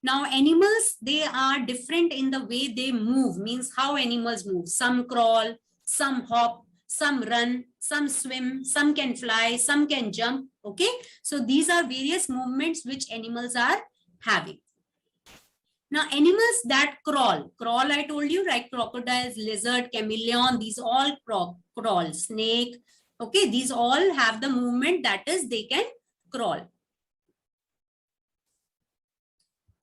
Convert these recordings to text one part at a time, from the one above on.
Now animals, they are different in the way they move, means how animals move. Some crawl, some hop, some run, some swim, some can fly, some can jump. Okay, so these are various movements which animals are having. Now animals that crawl, I told you, like crocodiles, lizard, chameleon, these all crawl, snake. Okay, these all have the movement, that is they can crawl.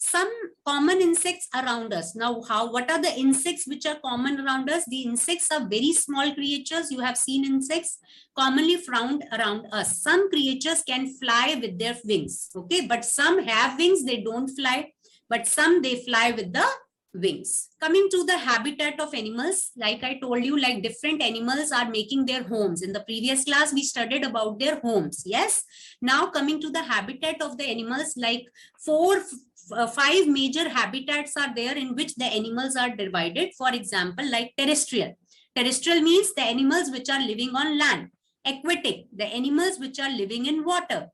Some common insects around us. Now, what are the insects which are common around us? The insects are very small creatures. You have seen insects commonly found around us. Some creatures can fly with their wings. Okay, but some have wings, they don't fly, but some they fly with the wings. Coming to the habitat of animals, like I told you, like different animals are making their homes. In the previous class, we studied about their homes. Yes. Now coming to the habitat of the animals, like 5 major habitats are there in which the animals are divided. For example, like terrestrial. Terrestrial means the animals which are living on land. Aquatic, the animals which are living in water.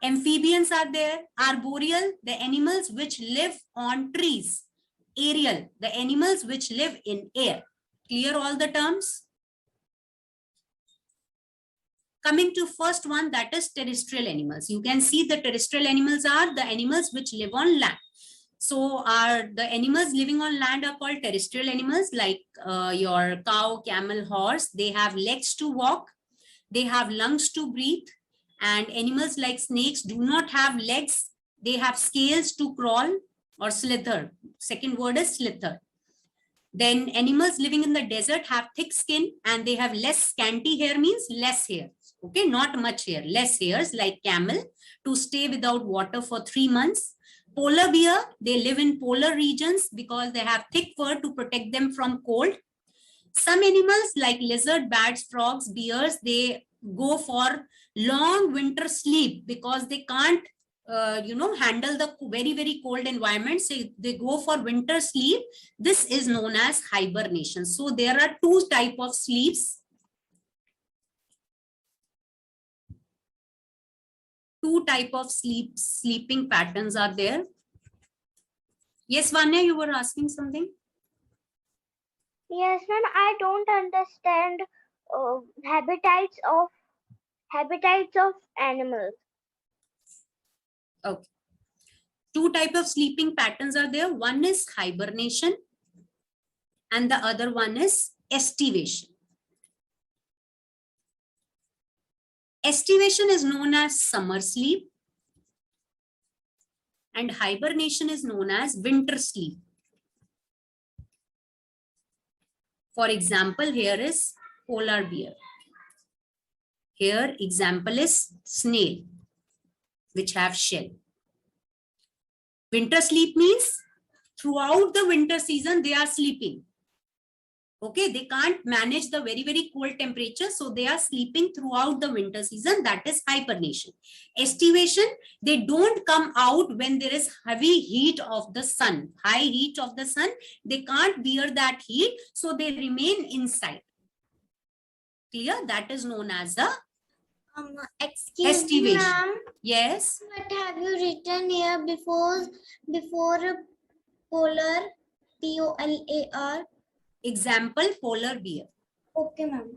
Amphibians are there. Arboreal, the animals which live on trees. Aerial, the animals which live in air. Clear all the terms? Coming to first one, that is terrestrial animals. You can see the terrestrial animals are the animals which live on land. So the animals living on land are called terrestrial animals, like your cow, camel, horse. They have legs to walk. They have lungs to breathe. And animals like snakes do not have legs. They have scales to crawl or slither. Second word is slither. Then animals living in the desert have thick skin and they have less. Scanty hair means less hair. Okay, not much hair, less hairs, like camel, to stay without water for 3 months. Polar bear, they live in polar regions because they have thick fur to protect them from cold. Some animals like lizard, bats, frogs, bears, they go for long winter sleep because they can't handle the very cold environment. So they go for winter sleep. This is known as hibernation. So there are 2 types of sleeps. 2 types of sleeping patterns are there. Yes, Vanya, you were asking something? Yes, ma'am. I don't understand habitats of animals. Okay. 2 types of sleeping patterns are there. One is hibernation and the other one is estivation. Estivation is known as summer sleep and hibernation is known as winter sleep. For example, here is polar bear. Here example is snail, which have shell. Winter sleep means throughout the winter season, they are sleeping. Okay, they can't manage the very cold temperature, so they are sleeping throughout the winter season. That is hibernation. Estivation, they don't come out when there is heavy heat of the sun, high heat of the sun. They can't bear that heat, so they remain inside. Clear? That is known as the Excuse me, ma'am. Yes. What have you written here before polar? POLAR. Example, polar bear. Okay, ma'am.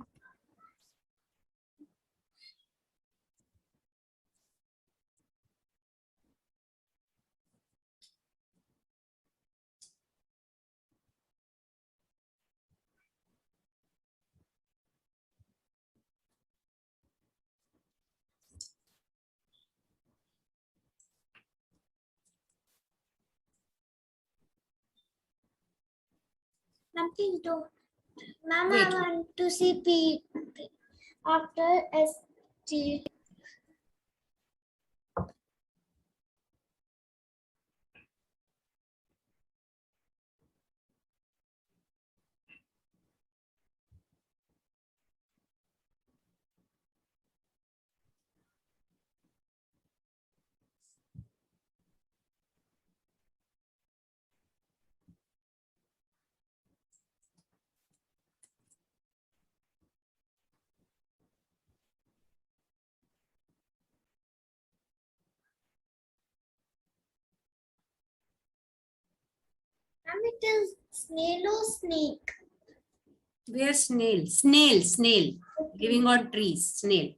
Ma'am, please don't. Ma'am, I want to see P after ST. it is snail or snake? Where snail? Snail. Living on trees. Snail.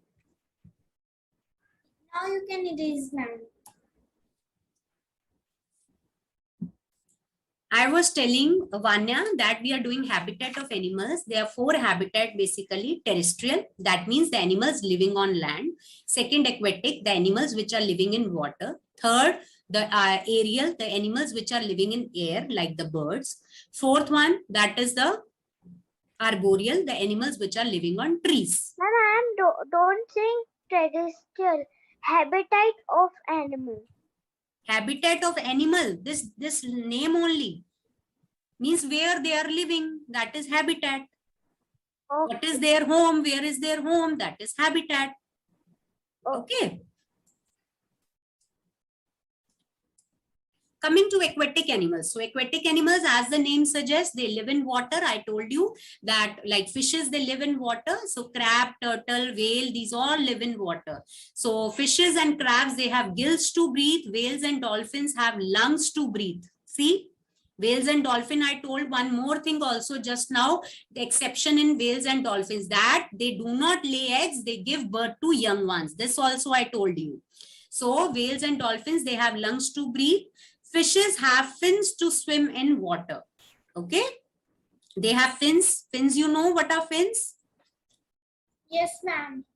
Now you can erase, ma'am. I was telling Vanya that we are doing habitat of animals. There are 4 habitat basically. Terrestrial, that means the animals living on land. Second, aquatic, the animals which are living in water. Third, the aerial, the animals which are living in air like the birds. Fourth one, that is the arboreal, the animals which are living on trees. Ma'am, don't think terrestrial. Habitat of animal. Habitat of animal, this name only means where they are living, that is habitat. Okay. What is their home? Where is their home? That is habitat. Okay. Coming to aquatic animals. So aquatic animals, as the name suggests, they live in water. I told you that like fishes, they live in water. So crab, turtle, whale, these all live in water. So fishes and crabs, they have gills to breathe. Whales and dolphins have lungs to breathe. See? Whales and dolphin, I told one more thing also just now, the exception in whales and dolphins, that they do not lay eggs, they give birth to young ones. This also I told you. So whales and dolphins, they have lungs to breathe. Fishes have fins to swim in water. Okay. They have fins. Fins, you know what are fins? Yes, ma'am.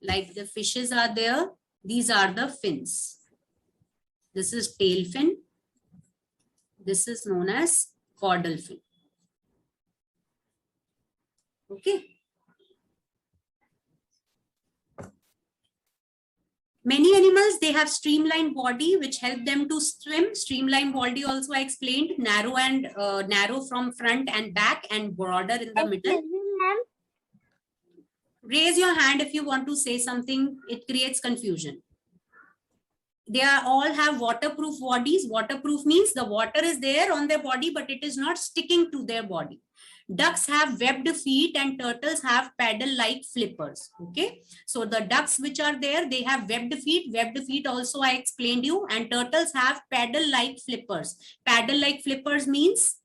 Like the fishes are there. These are the fins. This is tail fin. This is known as caudal fin. Okay. Many animals, they have streamlined body which help them to swim. Streamlined body also I explained, narrow and narrow from front and back and broader in the middle. Raise your hand if you want to say something. It creates confusion. They are all have waterproof bodies. Waterproof means the water is there on their body, but it is not sticking to their body. Ducks have webbed feet and turtles have paddle-like flippers. Okay. So the ducks which are there, they have webbed feet. Webbed feet also I explained you. And turtles have paddle-like flippers. Paddle-like flippers means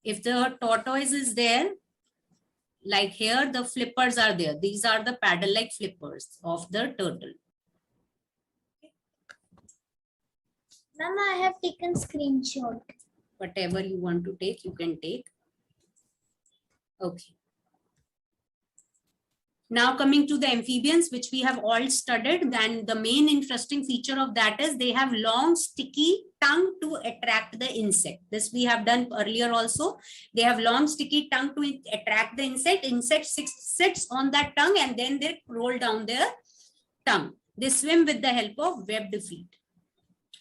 if the tortoise is there, like here, the flippers are there. These are the paddle-like flippers of the turtle. Ma'am, I have taken screenshot. Whatever you want to take, you can take. Okay. Now coming to the amphibians, which we have all studied, then the main interesting feature of that is they have long sticky tongue to attract the insect. This we have done earlier also. They have long sticky tongue to attract the insect. Insect sits on that tongue and then they roll down their tongue. They swim with the help of webbed feet.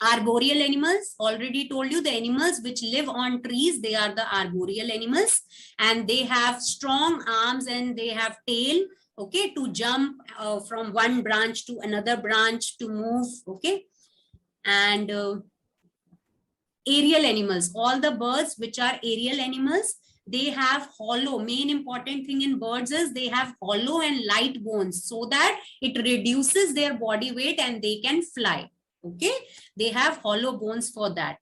Arboreal animals, already told you, the animals which live on trees, they are the arboreal animals, and they have strong arms and they have tail, okay, to jump from one branch to another branch, to move, okay. And aerial animals, all the birds which are aerial animals, they have hollow. Main important thing in birds is they have hollow and light bones so that it reduces their body weight and they can fly. Okay, they have hollow bones for that,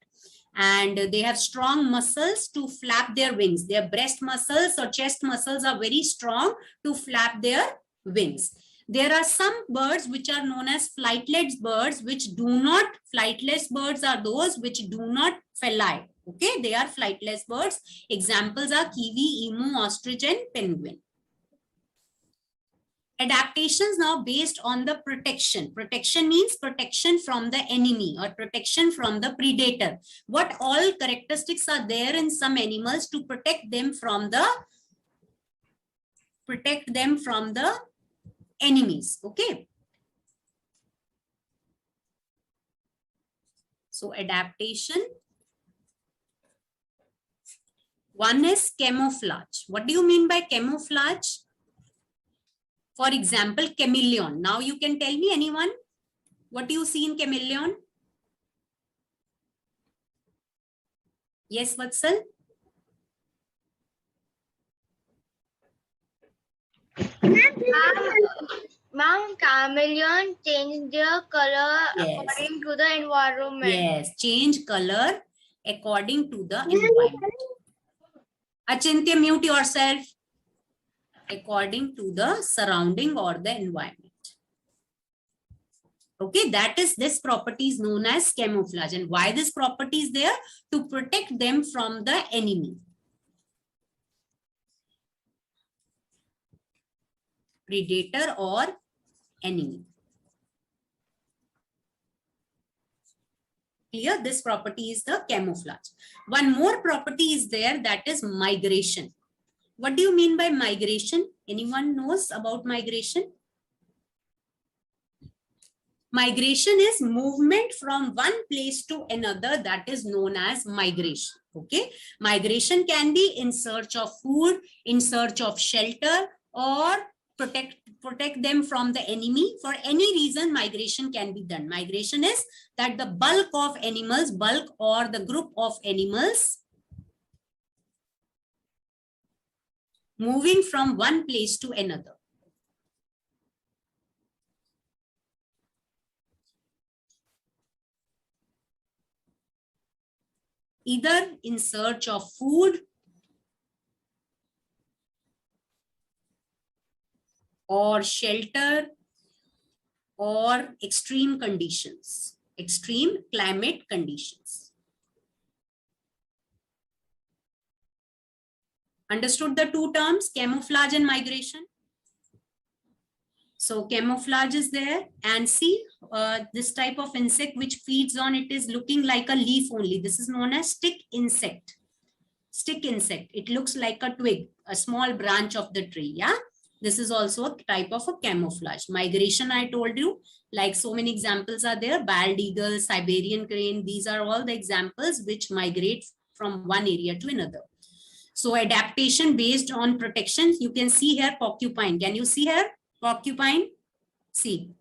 and they have strong muscles to flap their wings. Their breast muscles or chest muscles are very strong to flap their wings. There are some birds which are known as flightless birds, which do not, flightless birds are those which do not fly. Okay, they are flightless birds. Examples are kiwi, emu, ostrich, and penguin. Adaptations now based on the protection. Protection means protection from the enemy or protection from the predator. What all characteristics are there in some animals to protect them from the enemies. Okay. So adaptation. One is camouflage. What do you mean by camouflage? For example, chameleon. Now you can tell me, anyone, what do you see in chameleon? Yes, Vatsal? Ma'am, chameleon change their color according to the environment. Yes, change color according to the environment. Achintya, mute yourself. According to the surrounding or the environment. Okay, that is, this property is known as camouflage. And why this property is there? To protect them from the enemy. Predator or enemy. Clear? This property is the camouflage. One more property is there, that is migration. What do you mean by migration? Anyone knows about migration? Migration is movement from one place to another, that is known as migration. Okay, migration can be in search of food, in search of shelter, or protect them from the enemy. For any reason, migration can be done. Migration is that the bulk of animals, bulk or the group of animals moving from one place to another. Either in search of food or shelter or extreme conditions, extreme climate conditions. Understood the two terms, camouflage and migration? So camouflage is there, and see this type of insect which feeds on, it is looking like a leaf only. This is known as stick insect. Stick insect. It looks like a twig, a small branch of the tree. Yeah. This is also a type of a camouflage. Migration, I told you, like so many examples are there. Bald eagle, Siberian crane. These are all the examples which migrate from one area to another. So adaptation based on protection. You can see here porcupine. Can you see here? Porcupine, see.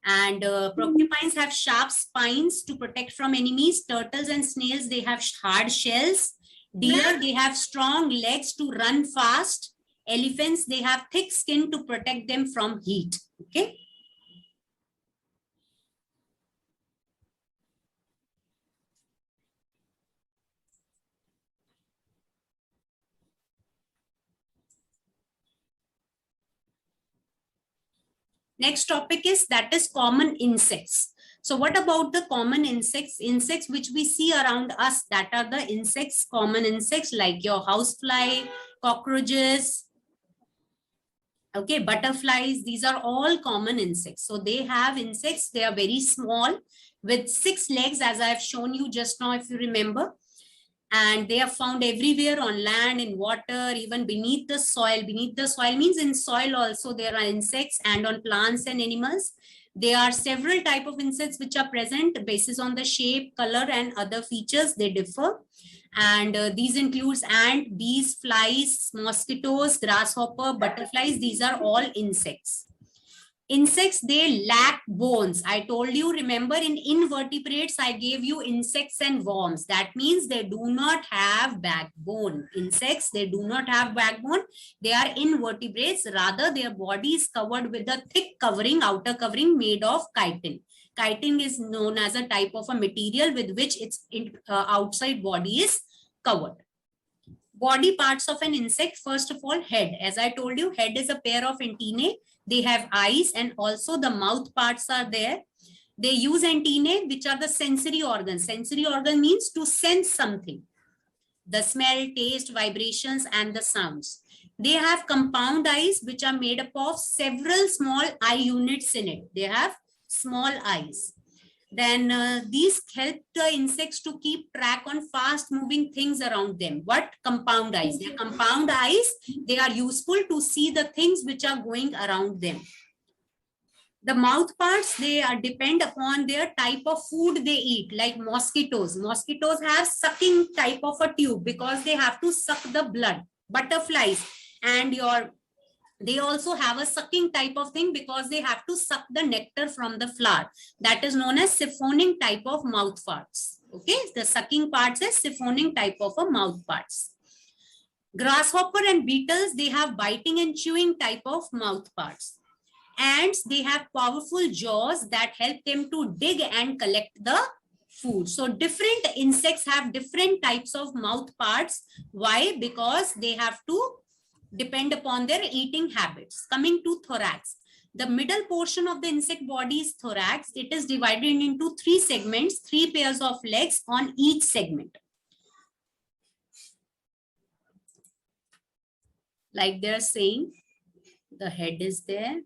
And porcupines have sharp spines to protect from enemies. Turtles and snails, they have hard shells. Deer, they have strong legs to run fast. Elephants, they have thick skin to protect them from heat. Okay. Next topic is, that is common insects. So what about the common insects? Insects which we see around us, that are the insects, common insects like your housefly, cockroaches, okay, butterflies. These are all common insects. So they have insects, they are very small with 6 legs, as I have shown you just now, if you remember. And they are found everywhere, on land, in water, even beneath the soil. Beneath the soil means in soil also there are insects, and on plants and animals. There are several types of insects which are present. Basis on the shape, color, and other features, they differ. And these includes ant, bees, flies, mosquitoes, grasshopper, butterflies. These are all insects. Insects, they lack bones. I told you, remember, in invertebrates, I gave you insects and worms. That means they do not have backbone. Insects, they do not have backbone. They are invertebrates. Rather, their body is covered with a thick covering, outer covering made of chitin. Chitin is known as a type of a material with which its outside body is covered. Body parts of an insect, first of all, head. As I told you, head is a pair of antennae. They have eyes, and also the mouth parts are there. They use antennae, which are the sensory organs. Sensory organ means to sense something. The smell, taste, vibrations, and the sounds. They have compound eyes, which are made up of several small eye units in it. They have small eyes. Then these help the insects to keep track on fast moving things around them. What? Compound eyes. They are compound eyes. They are useful to see the things which are going around them. The mouth parts, they are depend upon their type of food they eat, like mosquitoes. Mosquitoes have sucking type of a tube because they have to suck the blood. Butterflies and they also have a sucking type of thing because they have to suck the nectar from the flower. That is known as siphoning type of mouth parts. Okay, the sucking parts is siphoning type of a mouth parts. Grasshopper and beetles, they have biting and chewing type of mouth parts. Ants, they have powerful jaws that help them to dig and collect the food. So different insects have different types of mouth parts. Why? Because they have to depend upon their eating habits. Coming to thorax. The middle portion of the insect body is thorax. It is divided into 3 segments, 3 pairs of legs on each segment. Like they're saying, the head is there,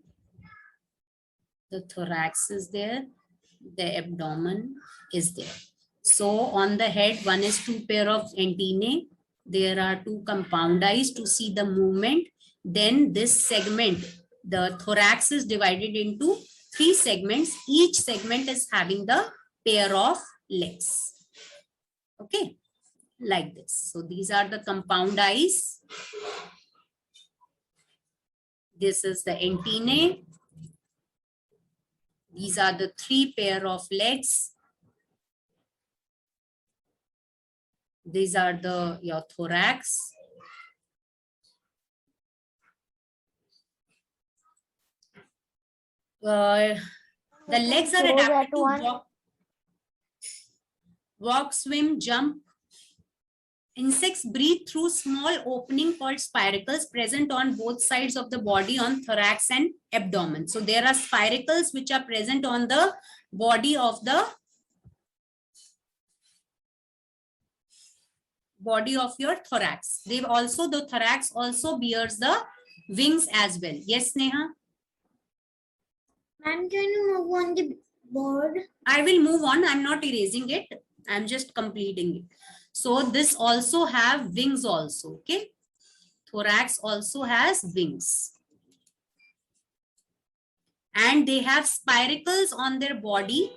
the thorax is there, the abdomen is there. So on the head, one is 2 pair of antennae. There are 2 compound eyes to see the movement. Then this segment, the thorax, is divided into 3 segments. Each segment is having the pair of legs. Okay, like this. So these are the compound eyes. This is the antennae. These are the 3 pair of legs. These are your thorax. The legs are adapted to walk, swim, jump. Insects breathe through small opening called spiracles present on both sides of the body on thorax and abdomen. So there are spiracles which are present on the body of your thorax. The thorax also bears the wings as well. Yes, Neha? Ma'am, can you move on the board? I will move on. I'm not erasing it. I'm just completing it. So this also have wings also, okay? Thorax also has wings. And they have spiracles on their body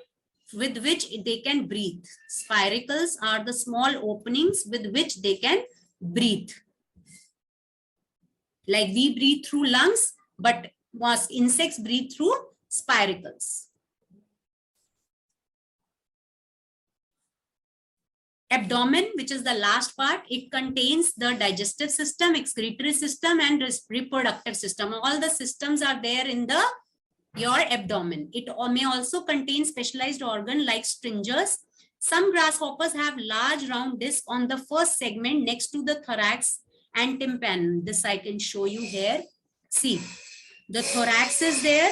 with which they can breathe. Spiracles are the small openings with which they can breathe. Like we breathe through lungs, but insects breathe through spiracles. Abdomen, which is the last part, it contains the digestive system, excretory system, and reproductive system. All the systems are there in your abdomen. It may also contain specialized organ like stringers. Some grasshoppers have large round disc on the first segment next to the thorax and tympanum. This I can show you here. See, the thorax is there.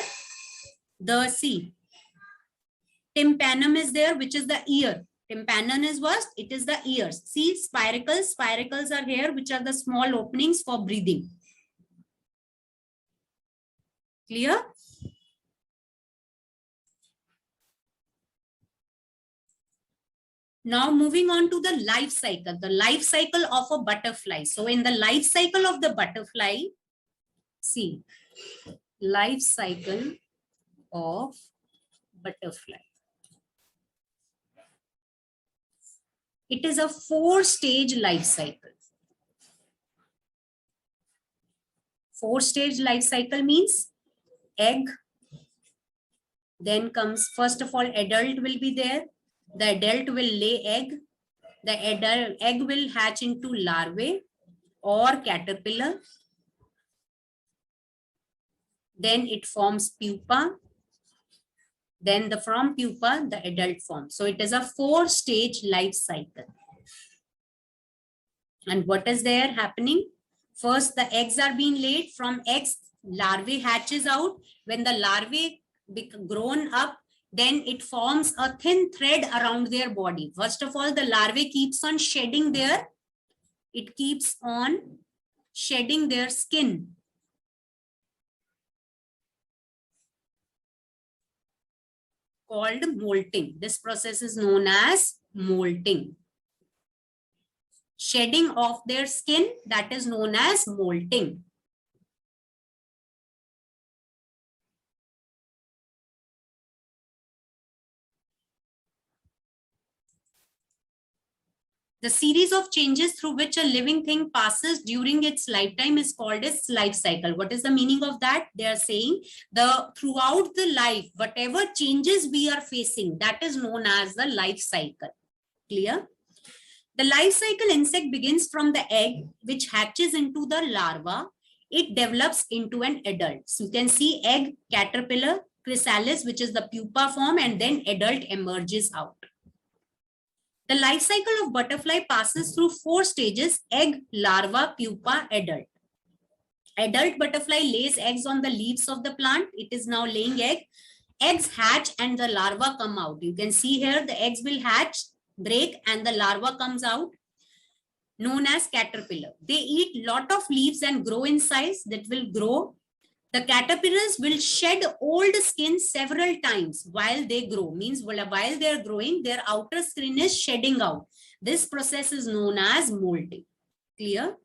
Tympanum is there, which is the ear. Tympanum is what? It is the ears. See, spiracles. Spiracles are here, which are the small openings for breathing. Clear? Now moving on to the life cycle. The life cycle of a butterfly. So in the life cycle of the butterfly, see, life cycle of butterfly. It is a 4-stage life cycle. 4-stage life cycle means egg. Then comes, first of all, adult will be there. The adult will lay egg. The adult egg will hatch into larvae or caterpillar. Then it forms pupa. Then from pupa, the adult forms. So it is a 4-stage life cycle. And what is there happening? First, the eggs are being laid. From eggs, larvae hatches out. When the larvae grown up, then it forms a thin thread around their body. First of all, the larvae keeps on shedding their skin. Called molting. This process is known as molting. Shedding of their skin, that is known as molting. The series of changes through which a living thing passes during its lifetime is called its life cycle. What is the meaning of that? They are saying throughout the life, whatever changes we are facing, that is known as the life cycle. Clear? The life cycle insect begins from the egg, which hatches into the larva. It develops into an adult. So you can see egg, caterpillar, chrysalis, which is the pupa form, and then adult emerges out. The life cycle of butterfly passes through 4 stages: egg, larva, pupa, adult. Adult butterfly lays eggs on the leaves of the plant. It is now laying egg. Eggs hatch and the larva come out. You can see here the eggs will hatch, break, and the larva comes out, known as caterpillar. They eat lot of leaves and grow in size. That will grow. The caterpillars will shed old skin several times while they grow. Means while they are growing, their outer skin is shedding out. This process is known as molting. Clear?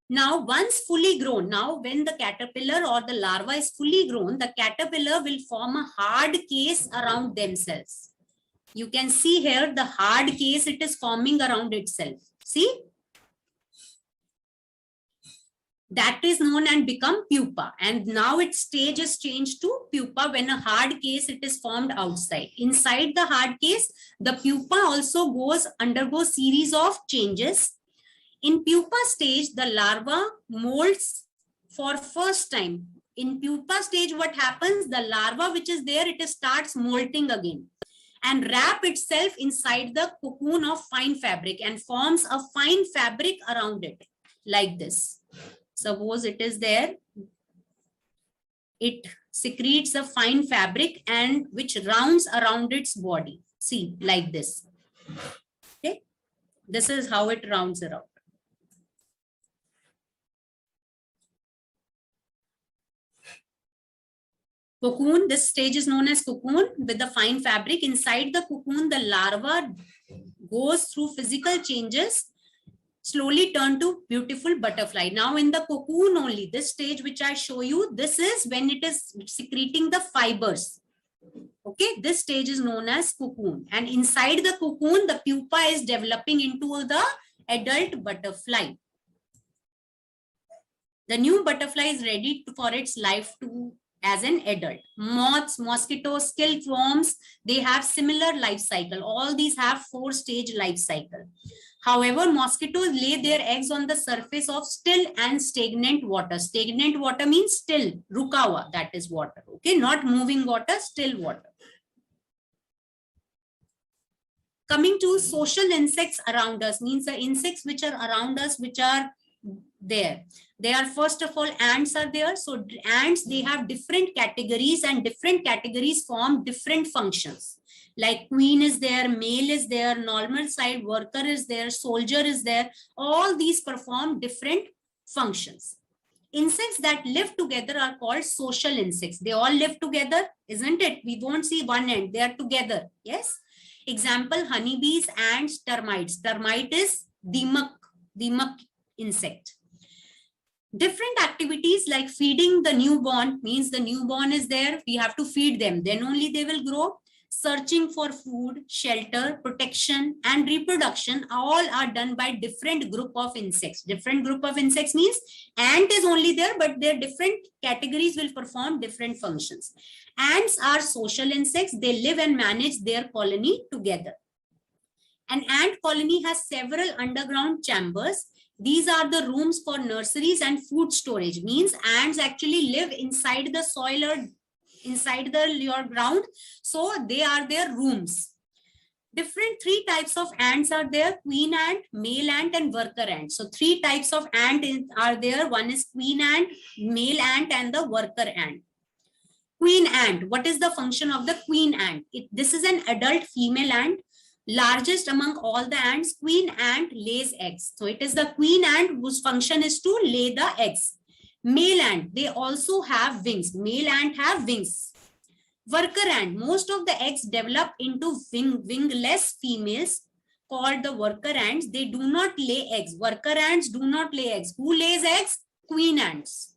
Now, once fully grown, now when the caterpillar or the larva is fully grown, the caterpillar will form a hard case around themselves. You can see here the hard case it is forming around itself. See? That is known and become pupa. And now its stage is changed to pupa when a hard case it is formed outside. Inside the hard case, the pupa also undergoes series of changes. In pupa stage, the larva molts for first time. In pupa stage, what happens? The larva which is there, it starts molting again and wrap itself inside the cocoon of fine fabric and forms a fine fabric around it like this. Suppose it is there, it secretes a fine fabric and which rounds around its body. See, like this. Okay, this is how it rounds around. Cocoon, this stage is known as cocoon with the fine fabric. Inside the cocoon, the larva goes through physical changes, slowly turn to beautiful butterfly. Now in the cocoon only, this stage which I show you, this is when it is secreting the fibers. Okay, this stage is known as cocoon. And inside the cocoon, the pupa is developing into the adult butterfly. The new butterfly is ready for its life as an adult. Moths, mosquitoes, silkworms, they have similar life cycle. All these have 4-stage life cycle. However, mosquitoes lay their eggs on the surface of still and stagnant water. Stagnant water means still, rukawa, that is water. Okay, not moving water, still water. Coming to social insects around us, means the insects which are around us, which are there. They are, first of all, ants are there. So ants, they have different categories and different categories form different functions. Like queen is there, male is there, normal side worker is there, soldier is there. All these perform different functions. Insects that live together are called social insects. They all live together, isn't it? We won't see one end. They are together. Yes. Example, honeybees, ants, termites. Termite is dimak insect. Different activities like feeding the newborn, means the newborn is there. We have to feed them. Then only they will grow. Searching for food, shelter, protection, and reproduction, all are done by different group of insects. Different group of insects means ant is only there, but their different categories will perform different functions. Ants are social insects. They live and manage their colony together. An ant colony has several underground chambers. These are the rooms for nurseries and food storage. Means ants actually live inside the soil or inside your ground, so they are their rooms. Different 3 types of ants are there: queen ant, male ant, and worker ant. So 3 types of ant are there. One is queen ant, male ant, and the worker ant. Queen ant, what is the function of the queen ant? This is an adult female ant, largest among all the ants. Queen ant lays eggs. So it is the queen ant whose function is to lay the eggs. Male ant, they also have wings. Male ant have wings. Worker ant, most of the eggs develop into wingless females called the worker ants. They do not lay eggs. Worker ants do not lay eggs. Who lays eggs? Queen ants.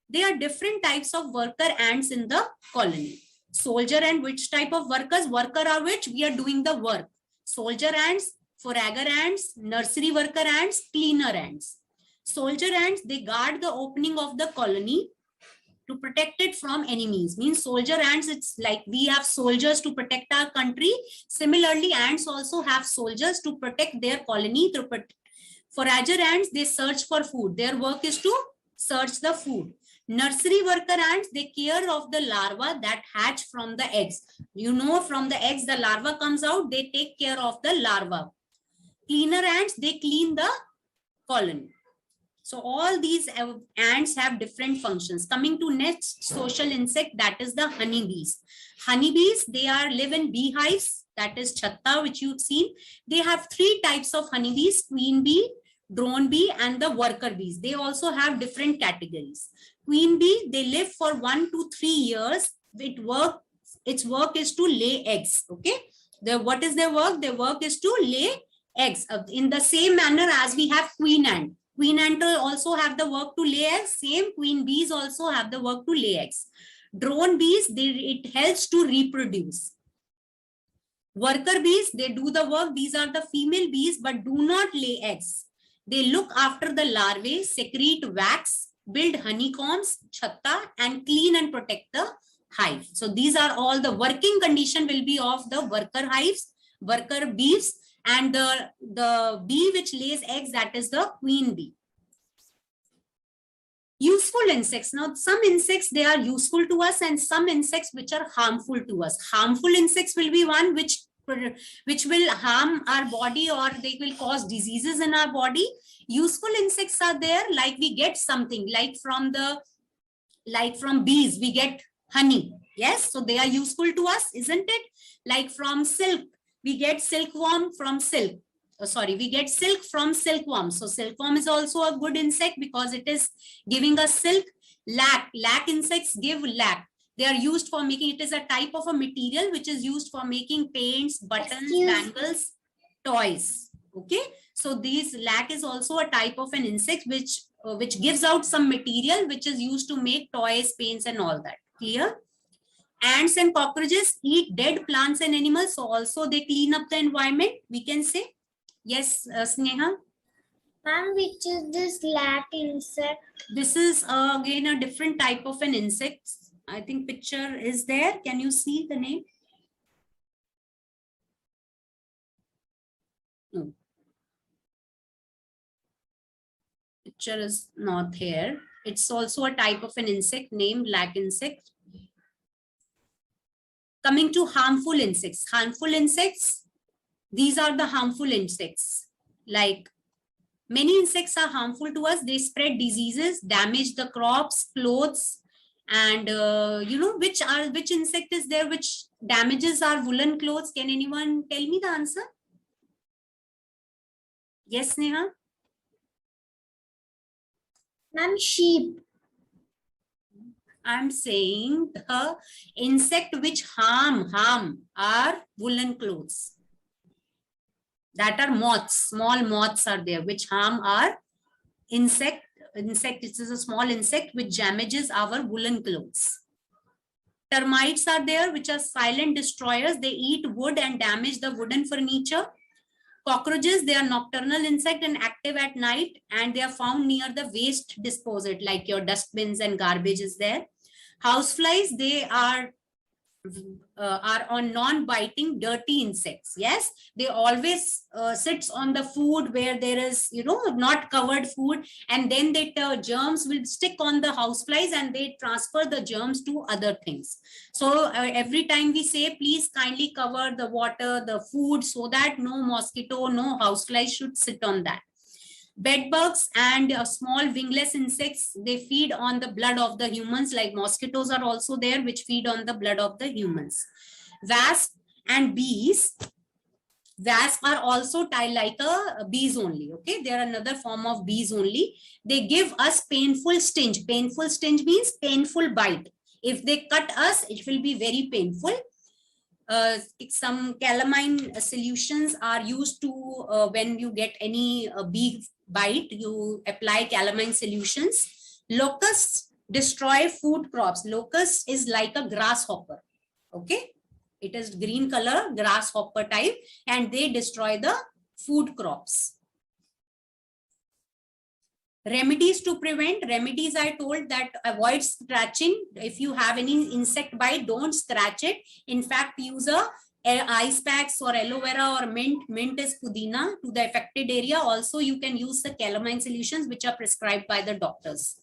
There are different types of worker ants in the colony. Soldier ant, which type of workers? Worker are which? We are doing the work. Soldier ants, forager ants, nursery worker ants, cleaner ants. Soldier ants, they guard the opening of the colony to protect it from enemies. Means soldier ants, it's like we have soldiers to protect our country. Similarly, ants also have soldiers to protect their colony. Forager ants, they search for food. Their work is to search the food. Nursery worker ants, they care of the larva that hatch from the eggs. You know, from the eggs, the larva comes out, they take care of the larva. Cleaner ants, they clean the colony. So all these ants have different functions. Coming to next social insect, that is the honeybees. Honeybees, they are live in beehives, that is chatta, which you've seen. They have three types of honeybees: queen bee, drone bee, and the worker bees. They also have different categories. Queen bee, they live for 1 to 3 years. Its work is to lay eggs. Okay. What is their work? Their work is to lay eggs in the same manner as we have queen ant. Queen ant also have the work to lay eggs. Same queen bees also have the work to lay eggs. Drone bees, it helps to reproduce. Worker bees, they do the work. These are the female bees, but do not lay eggs. They look after the larvae, secrete wax, build honeycombs, chatta, and clean and protect the hive. So these are all the working condition will be of the worker hives, worker bees, and the bee which lays eggs, that is the queen bee. Useful insects. Now, some insects, they are useful to us, and some insects which are harmful to us. Harmful insects will be one which will harm our body, or they will cause diseases in our body. Useful insects are there, like we get something, like from bees, we get honey. Yes, so they are useful to us, isn't it? Like from silk, we get silkworm from silk. We get silk from silkworm. So silkworm is also a good insect because it is giving us silk. Lac insects give lac. They are used for making, it is a type of a material which is used for making paints, buttons, bangles, toys. Okay. So lac is also a type of an insect which gives out some material which is used to make toys, paints, and all that. Clear? Ants and cockroaches eat dead plants and animals, so also they clean up the environment, we can say. Yes, Sneha? Ma'am, which is this lac insect? This is again a different type of an insect. I think picture is there. Can you see the name? No. Picture is not here. It's also a type of an insect named lac insect. Coming to harmful insects. Harmful insects, these are the harmful insects. Like many insects are harmful to us. They spread diseases, damage the crops, clothes, and you know which insect is there which damages our woolen clothes? Can anyone tell me the answer? Yes, Neha? Ma'am, sheep. I'm saying the insect which harm our woolen clothes. That are moths. Small moths are there which harm our insect. This is a small insect which damages our woolen clothes. Termites are there which are silent destroyers. They eat wood and damage the wooden furniture. Cockroaches, they are nocturnal insect and active at night, and they are found near the waste disposal, like your dustbins and garbage is there. Houseflies, they are on non-biting dirty insects. Yes, they always sits on the food where there is, you know, not covered food, and then the germs will stick on the houseflies and they transfer the germs to other things. So every time we say, please kindly cover the water, the food, so that no mosquito, no houseflies should sit on that. Bedbugs and small wingless insects, they feed on the blood of the humans, like mosquitoes are also there which feed on the blood of the humans. Wasps and bees, wasps are also like a bees only. Okay, they are another form of bees only. They give us painful sting. Painful sting means painful bite. If they cut us, it will be very painful. Some calamine solutions are used to when you get any bee bite, you apply calamine solutions. Locusts destroy food crops. Locust is like a grasshopper. Okay, it is green color, grasshopper type, and they destroy the food crops. Remedies to prevent. Remedies, I told that avoid scratching. If you have any insect bite, don't scratch it. In fact, use ice packs or aloe vera or mint. Mint is pudina to the affected area. Also, you can use the calamine solutions which are prescribed by the doctors.